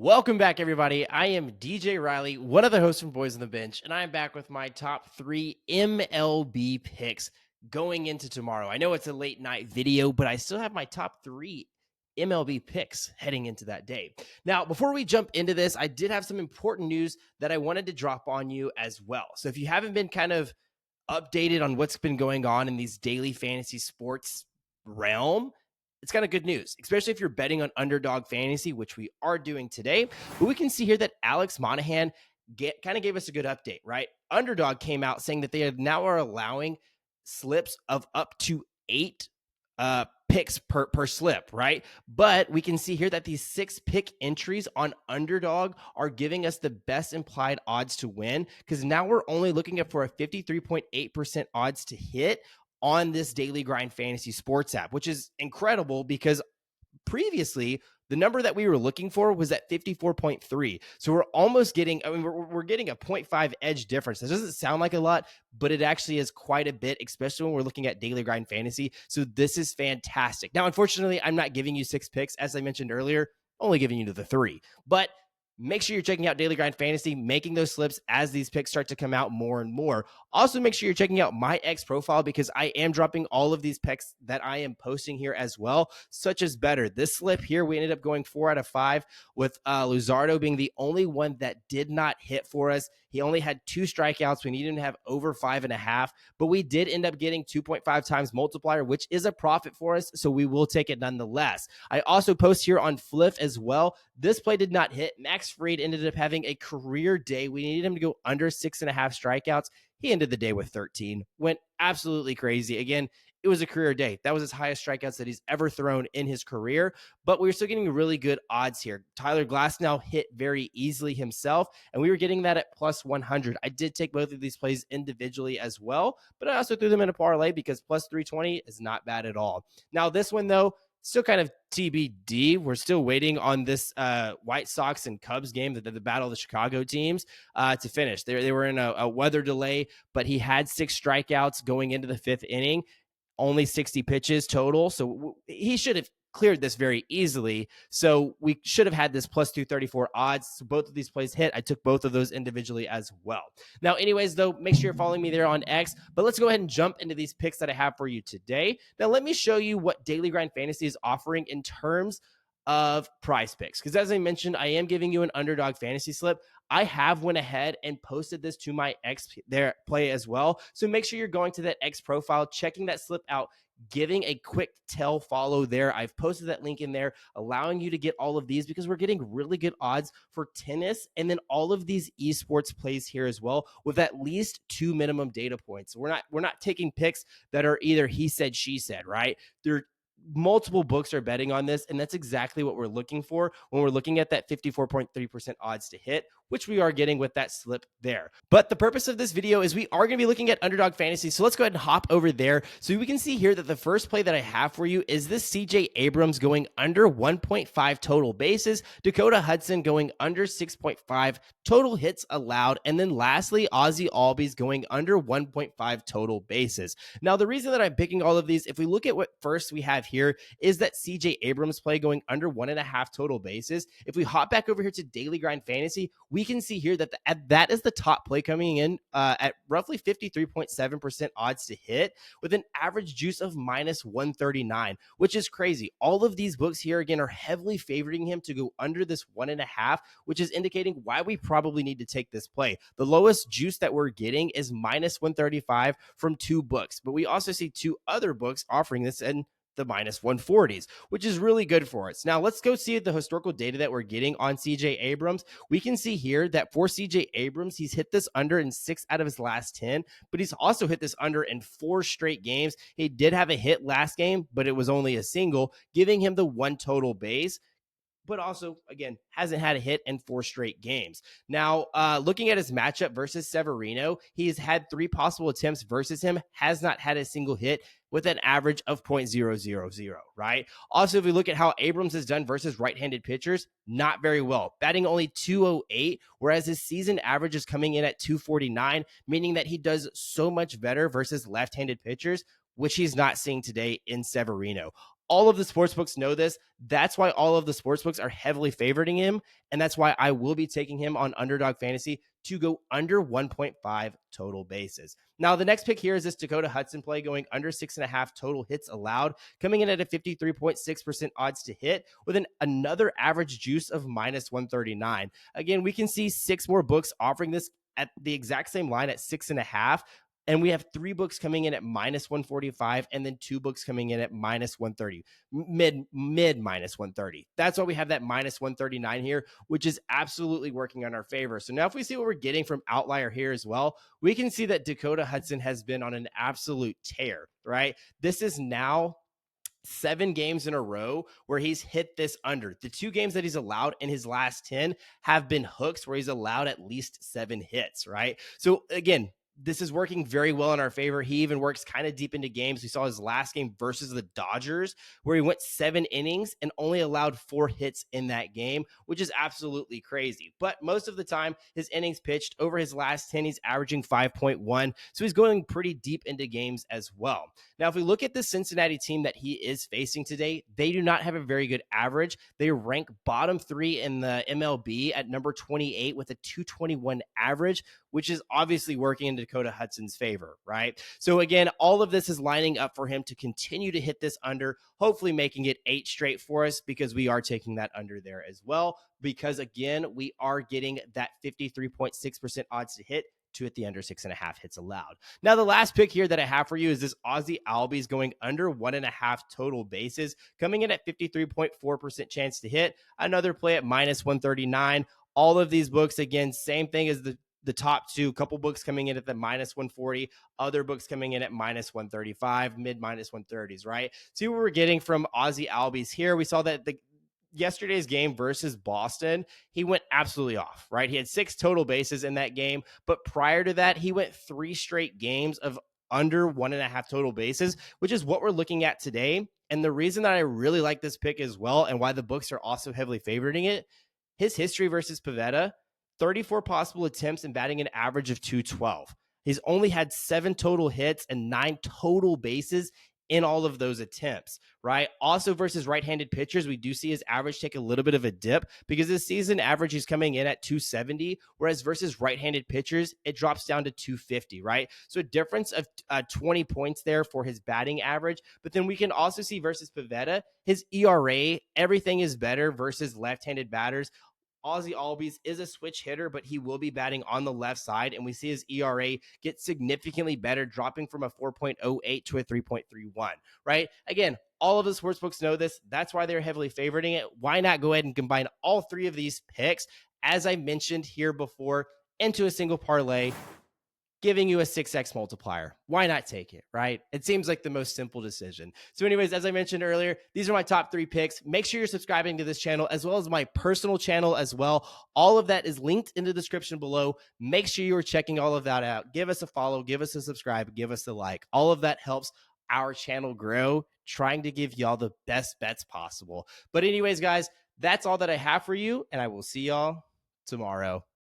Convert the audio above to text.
Welcome back, everybody. I am DJ Riley, one of the hosts from Boys on the Bench, and I am back with my top 3 MLB picks going into tomorrow. I know it's a late night video, but I still have my top 3 MLB picks heading into that day. Now, before we jump into this, I did have some important news that I wanted to drop on you as well. So if you haven't been kind of updated on what's been going on in these daily fantasy sports realm, it's kind of good news, especially if you're betting on Underdog Fantasy, which we are doing today. But we can see here that Alex Monahan kind of gave us a good update, right? Underdog came out saying that they now are allowing slips of up to 8 picks per slip, right? But we can see here that these 6 pick entries on Underdog are giving us the best implied odds to win, because now we're only looking at for a 53.8% odds to hit on this daily grind fantasy sports app, which is incredible because previously the number that we were looking for was at 54.3. So we're almost getting, we're getting a 0.5 edge difference. That doesn't sound like a lot, but it actually is quite a bit, especially when we're looking at daily grind fantasy. So this is fantastic. Now, unfortunately, I'm not giving you 6 picks. As I mentioned earlier, only giving you the 3, but make sure you're checking out Daily Grind Fantasy, making those slips as these picks start to come out more and more. Also, make sure you're checking out my X profile because I am dropping all of these picks that I am posting here as well, such as better. This slip here, we ended up going 4 out of 5 with Luzardo being the only one that did not hit for us. He only had 2 strikeouts. We needed him to have over 5.5, but we did end up getting 2.5 times multiplier, which is a profit for us, so we will take it nonetheless. I also post here on Fliff as well. This play did not hit. Max Fried ended up having a career day. We needed him to go under 6.5 strikeouts. He ended the day with 13. Went absolutely crazy. Again, it was a career day. That was his highest strikeouts that he's ever thrown in his career, but we were still getting really good odds here. Tyler Glasnow hit very easily himself, and we were getting that at plus 100. I did take both of these plays individually as well, but I also threw them in a parlay because plus 320 is not bad at all. Now, this one, though, still kind of TBD. We're still waiting on this White Sox and Cubs game, the battle of the Chicago teams, to finish. They were in a weather delay, but he had 6 strikeouts going into the 5th inning, only 60 pitches total. So he should have cleared this very easily. So we should have had this plus 234 odds. So both of these plays hit. I took both of those individually as well. Now, anyways, though, make sure you're following me there on X. But let's go ahead and jump into these picks that I have for you today. Now, let me show you what Daily Grind Fantasy is offering in terms of PrizePicks, because as I mentioned, I am giving you an Underdog fantasy slip. I have went ahead and posted this to my X there play as well. So make sure you're going to that X profile, checking that slip out, giving a quick tell follow there. I've posted that link in there, allowing you to get all of these because we're getting really good odds for tennis and then all of these esports plays here as well with at least 2 minimum data points. We're not taking picks that are either he said, she said, right? They're multiple books are betting on this, and that's exactly what we're looking for when we're looking at that 54.3% odds to hit, which we are getting with that slip there. But the purpose of this video is we are going to be looking at Underdog Fantasy, so let's go ahead and hop over there. So we can see here that the first play that I have for you is this CJ Abrams going under 1.5 total bases, Dakota Hudson going under 6.5 total hits allowed, and then lastly, Ozzy Albies going under 1.5 total bases. Now, the reason that I'm picking all of these, if we look at what first we have here, is that CJ Abrams play going under 1.5 total bases. If we hop back over here to Daily Grind Fantasy, we can see here that that is the top play coming in at roughly 53.7% odds to hit with an average juice of minus 139, which is crazy. All of these books here, again, are heavily favoring him to go under this 1.5, which is indicating why we probably need to take this play. The lowest juice that we're getting is minus 135 from 2 books, but we also see 2 other books offering this in the minus 140s, which is really good for us. Now, let's go see the historical data that we're getting on CJ Abrams. We can see here that for CJ Abrams, he's hit this under in 6 out of his last 10, but he's also hit this under in 4 straight games. He did have a hit last game, but it was only a single, giving him the 1 total base, but also, again, hasn't had a hit in 4 straight games. Now, looking at his matchup versus Severino, he's had 3 possible attempts versus him, has not had a single hit with an average of 0.000, right? Also, if we look at how Abrams has done versus right-handed pitchers, not very well, batting only 208, whereas his season average is coming in at 249, meaning that he does so much better versus left-handed pitchers, which he's not seeing today in Severino. All of the sportsbooks know this. That's why all of the sportsbooks are heavily favoriting him. And that's why I will be taking him on Underdog Fantasy to go under 1.5 total bases. Now, the next pick here is this Dakota Hudson play going under 6.5 total hits allowed, coming in at a 53.6% odds to hit with another average juice of minus 139. Again, we can see 6 more books offering this at the exact same line at 6.5. And we have 3 books coming in at minus 145 and then 2 books coming in at minus 130, mid minus 130. That's why we have that minus 139 here, which is absolutely working on our favor. So now if we see what we're getting from Outlier here as well, we can see that Dakota Hudson has been on an absolute tear, right? This is now 7 games in a row where he's hit this under. The 2 games that he's allowed in his last 10 have been hooks where he's allowed at least 7 hits, right? So again, this is working very well in our favor. He even works kind of deep into games. We saw his last game versus the Dodgers where he went 7 innings and only allowed 4 hits in that game, which is absolutely crazy. But most of the time, his innings pitched over his last 10, he's averaging 5.1. So he's going pretty deep into games as well. Now, if we look at the Cincinnati team that he is facing today, they do not have a very good average. They rank bottom 3 in the MLB at number 28 with a 221 average, which is obviously working in Dakota Hudson's favor, right? So again, all of this is lining up for him to continue to hit this under, hopefully making it 8 straight for us because we are taking that under there as well. Because again, we are getting that 53.6% odds to hit the under 6.5 hits allowed. Now, the last pick here that I have for you is this Ozzy Albies going under 1.5 total bases, coming in at 53.4% chance to hit. Another play at minus 139. All of these books, again, same thing as the top 2, couple books coming in at the minus 140, other books coming in at minus 135, mid minus 130s, right? See what we're getting from Ozzy Albies here. We saw that yesterday's game versus Boston, he went absolutely off, right? He had 6 total bases in that game, but prior to that, he went 3 straight games of under 1.5 total bases, which is what we're looking at today. And the reason that I really like this pick as well, and why the books are also heavily favoriting it, his history versus Pivetta, 34 possible attempts and batting an average of 212. He's only had 7 total hits and 9 total bases in all of those attempts, right? Also versus right-handed pitchers, we do see his average take a little bit of a dip because this season average is coming in at 270, whereas versus right-handed pitchers, it drops down to 250, right? So a difference of 20 points there for his batting average. But then we can also see versus Pivetta, his ERA, everything is better versus left-handed batters. Ozzy Albies is a switch hitter, but he will be batting on the left side, and we see his ERA get significantly better, dropping from a 4.08 to a 3.31, right? Again, all of the sportsbooks know this. That's why they're heavily favoriting it. Why not go ahead and combine all 3 of these picks, as I mentioned here before, into a single parlay, giving you a 6x multiplier? Why not take it, right? It seems like the most simple decision. So anyways, as I mentioned earlier, these are my top 3 picks. Make sure you're subscribing to this channel as well as my personal channel as well. All of that is linked in the description below. Make sure you are checking all of that out. Give us a follow, give us a subscribe, give us a like. All of that helps our channel grow, trying to give y'all the best bets possible. But anyways, guys, that's all that I have for you, and I will see y'all tomorrow.